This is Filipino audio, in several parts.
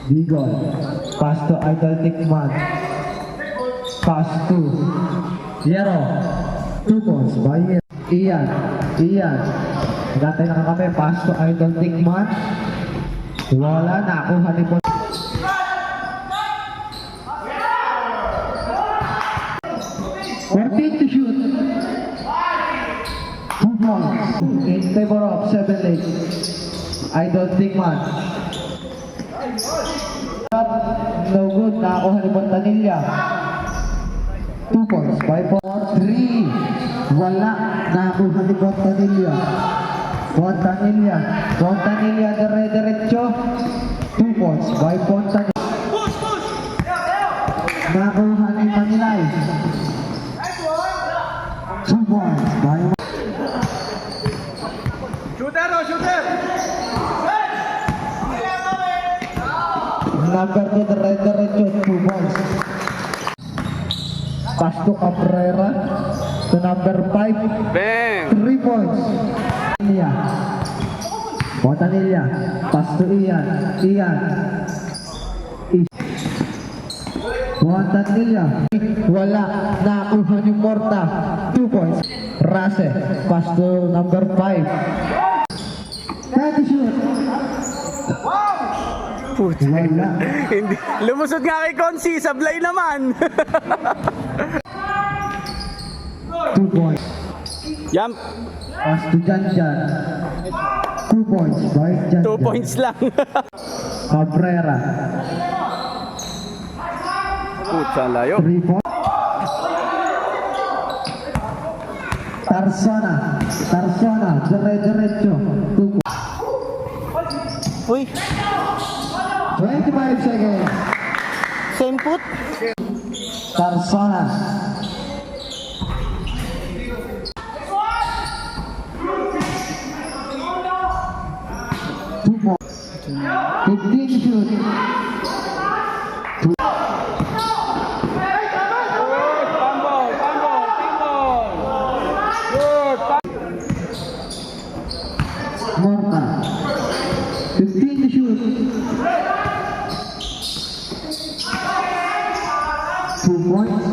Bigol. Pass to Idol Tikman. Pass to Yero. 2 points by Ian. Dati na kami. Pass to Idol Tikman. Wala na. Kuha ni po. 14 to shoot. 2 points. In favor of 7-8. Idol Tikman. No good. Nakakuha ni Fontanilla. 2 points. 5 for 3. Wala. Nakakuha ni Fontanilla. Fontanilla dire-diretso. 2 points. 5 Fontanilla. Nakakuha ni Manilay. 2 points. Shooter! Number 2 dire-diretso. 2 points. Pass to Cabrera. To number 5. Bang! 3 points. Fontanilla. Pass to Ian. Fontanilla. Wala. Nakuha ni Morta. 2 points. Rase. Pass to number 5. Ready shoot. Wala. Hindi. Lumusot nga kay Consi, sablay naman. 2 points. Jump. Pass to Janjan. 2 points by Janjan. 2 points lang. Cabrera. Putsa, layo. 3 points. Tarsona. Dire-diretso. 2 points. Uy, 25 seconds. same put. Tarsona. Two more. 15 shoot. Morta. 15 to shoot. 2 points.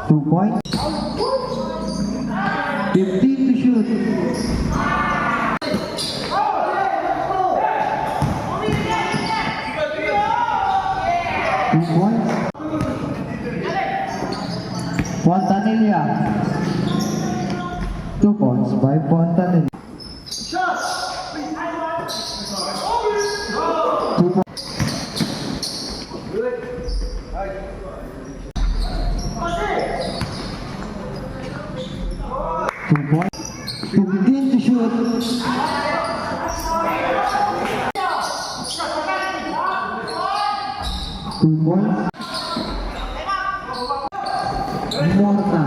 Two points. 15 to shoot. 2 points. Fontanilla. 2 points by Fontanilla. 2 points. 2 points. 15 to shoot. 2 points. Morta.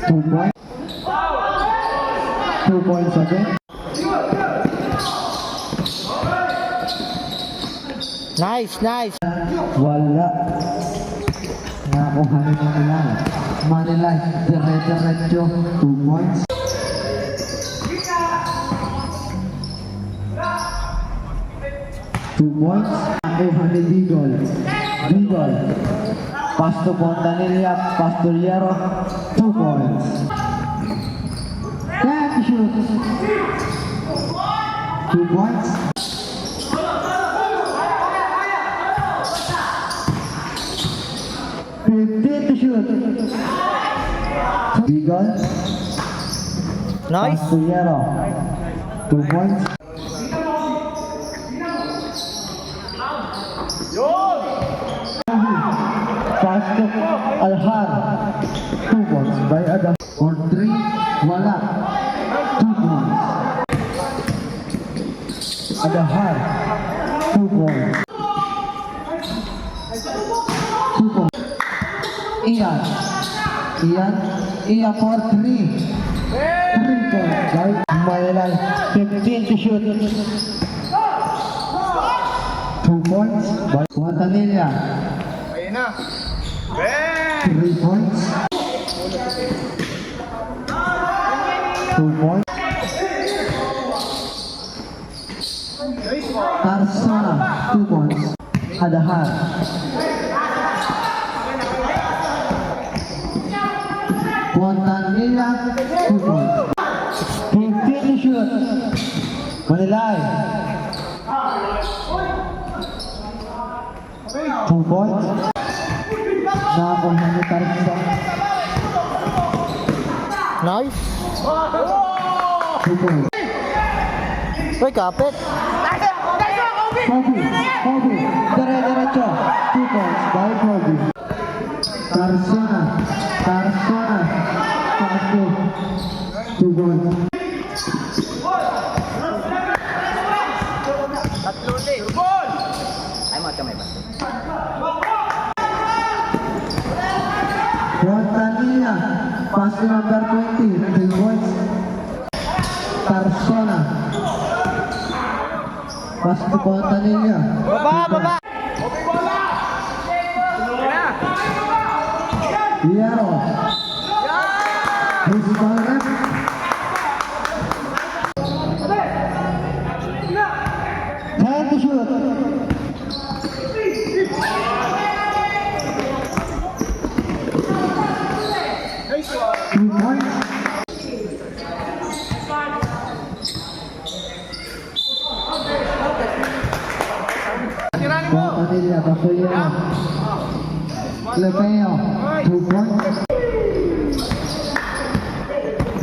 2 points. 2 points again. Nice. Wala. Nakuha ni Manila. Dire-diretso. 2 points. 2 points. Nakuha ni Bigol. Pass to Fontanilla. Pass to Yero. 2 points. Can shoot. 2 points. 15 to shoot. Bigol. Nice. Pass to Yero. 2 points. Pass to Alhar. 2 points by Adam. For 3. Wala. 2 points. Alhar. 2 points. 2 points. Ian. Ian for 3. 3 points by Manilay. 15 to shoot. 2 points by Guantanilla. 3 points. 2 points. Tarsana, 2 points. Adahar. Guantanilla, 2 points. 15 to shoot. Manilay. 2 points. Nakakuha ni Tarsana. Nice. 2 points. Uy, kapit. Kobe, dire-diretso. 2 points by Kobe. Tarsana. Pasto. 2 points. Guantanilla, pass to number 20, 3 points. Tarsana. Pass to Guantanilla. Baba. Liaro. Who's ball 10 to shoot. 2 points. Guantanilla, Basoyero. Lepeo, 2 points.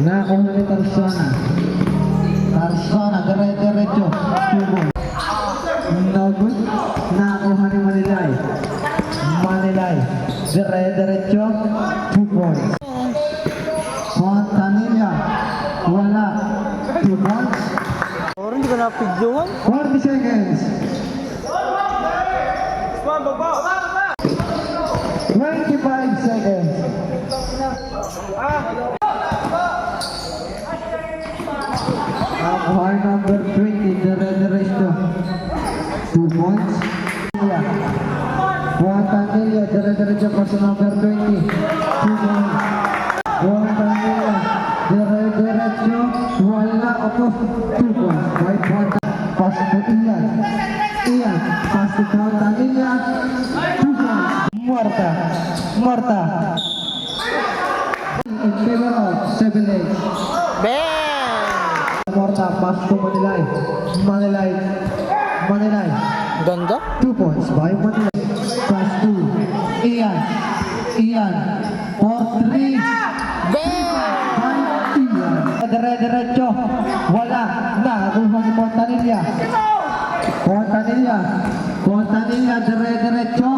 Nakakuha ni Tarsana. Dire-diretso. 2 points. No good. Nakakuha ni Manilay. Dire-diretso. 2 points. Guantanilla. Wala. 2 points. Parang hindi ka napigduhan. 40 seconds. 25 seconds. Hard number 20, dire-diretso. 2 points. Guantanilla, dire-diretso pa sa number 20. 2 points. Guantanilla, dire-diretso. Wala ako. 2 points. By Guantanilla. Pass to Ian. Pass to Guantanilla. 2 points. Muerta. In favor of 7-8. Bang! Morta, pass to Manilay. Ganda. 2 points by Manilay. Pass to Ian. For 3 Bang! by Ian. Dire-diretso. Wala. Nakakuha ni Guantanilla. Dire-diretso.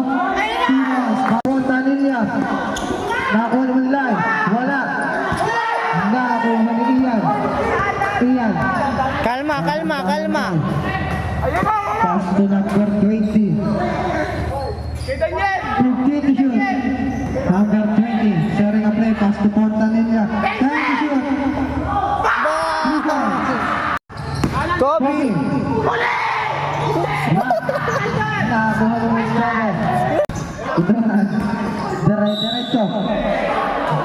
2 points by Guantanilla. Nakakuha ni Manilay. Wala. Nakakuha ni Ian. Kalma. Pass to number 20. 15 to shoot. Number 20. Sharing a play. Pass to Guantanilla. 10 to shoot. 3 points. Kobe! Nakakuha ni Manilay. Dire-diretso.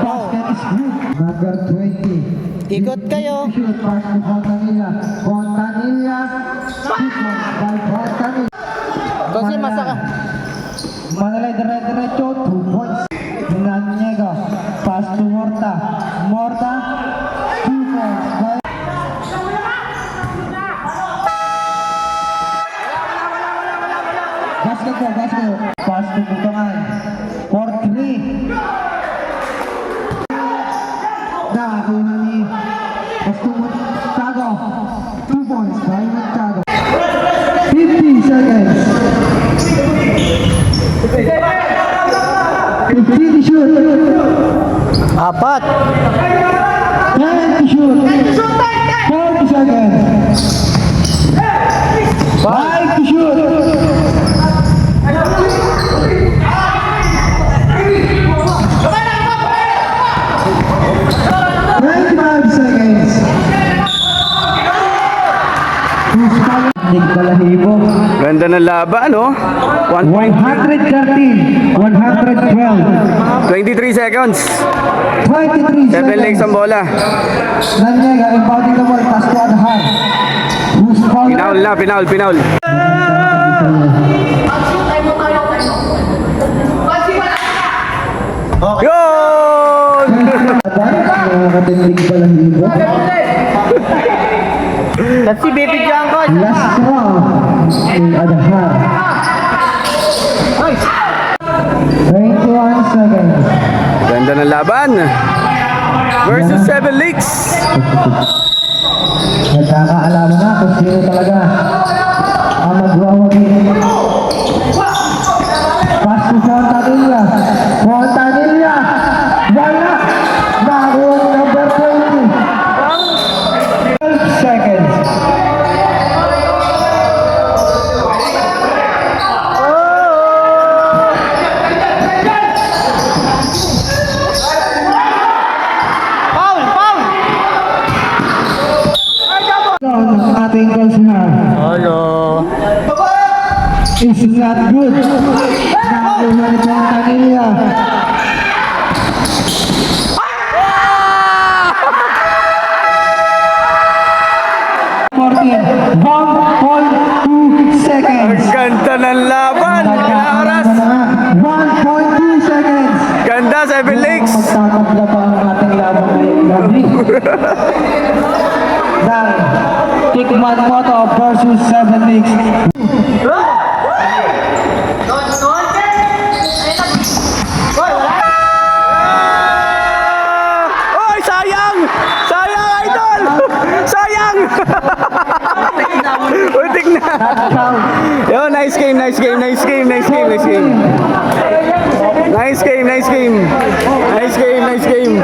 Basket is good. Number 20. Ikot kayo. Shoot. Pass to Guantanilla. 2 points by Guantanilla. Kasi masaka. Manilay dire-diretso, 2 points. Naniego, pass to Morta. 2 points. Basket. Pass to Butongan. For 3. Nakakuha ni Montago. 2 points by Montago. 50 seconds. 15 to shoot. 4. 10 to shoot. 40 seconds. 5 to shoot. 25 seconds. Who's foul? Nick Balahibo. Ganda ng laban, no? 113, 112, 23 seconds. 23 7 legs ang bola. Nanyega impounding the ball, pass to Adhar. Who's foul? Pinaul na, pinaul, pinaul. Yun! Nakakatindig Balahibo. That's si Baby John, coach. Last round ni Adhar. 21 seconds. Ganda ng laban. Versus 7 legs. Nagkakaalaman na kung sino talaga ang magwawagi. Pass to Fontanilla. Fontanilla. Wala. Nakuha number 20. 12 seconds. Foul! Foul! Ang ating goals na Hello. is not good. Nakuha ni Fontanilla. Seconds. Ganda ng laban. Ilang oras? 1.2 seconds. Ganda, 7 legs. Magtatabla pa ang ating laban ngayong gabi. Dahil Tikman Moto versus 7 leagues. Oy, sayang! Sayang, idol! Sayang! Utik na! Yo, nice game, nice game, nice game, nice game, nice game. Nice game, nice game. Nice game, nice game.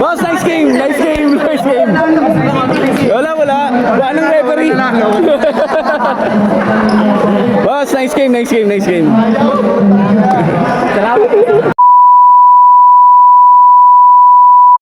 Boss, nice game, nice game, nice game. Wala, wala. Anong referee? Boss, nice game, nice game, nice game. Salamat.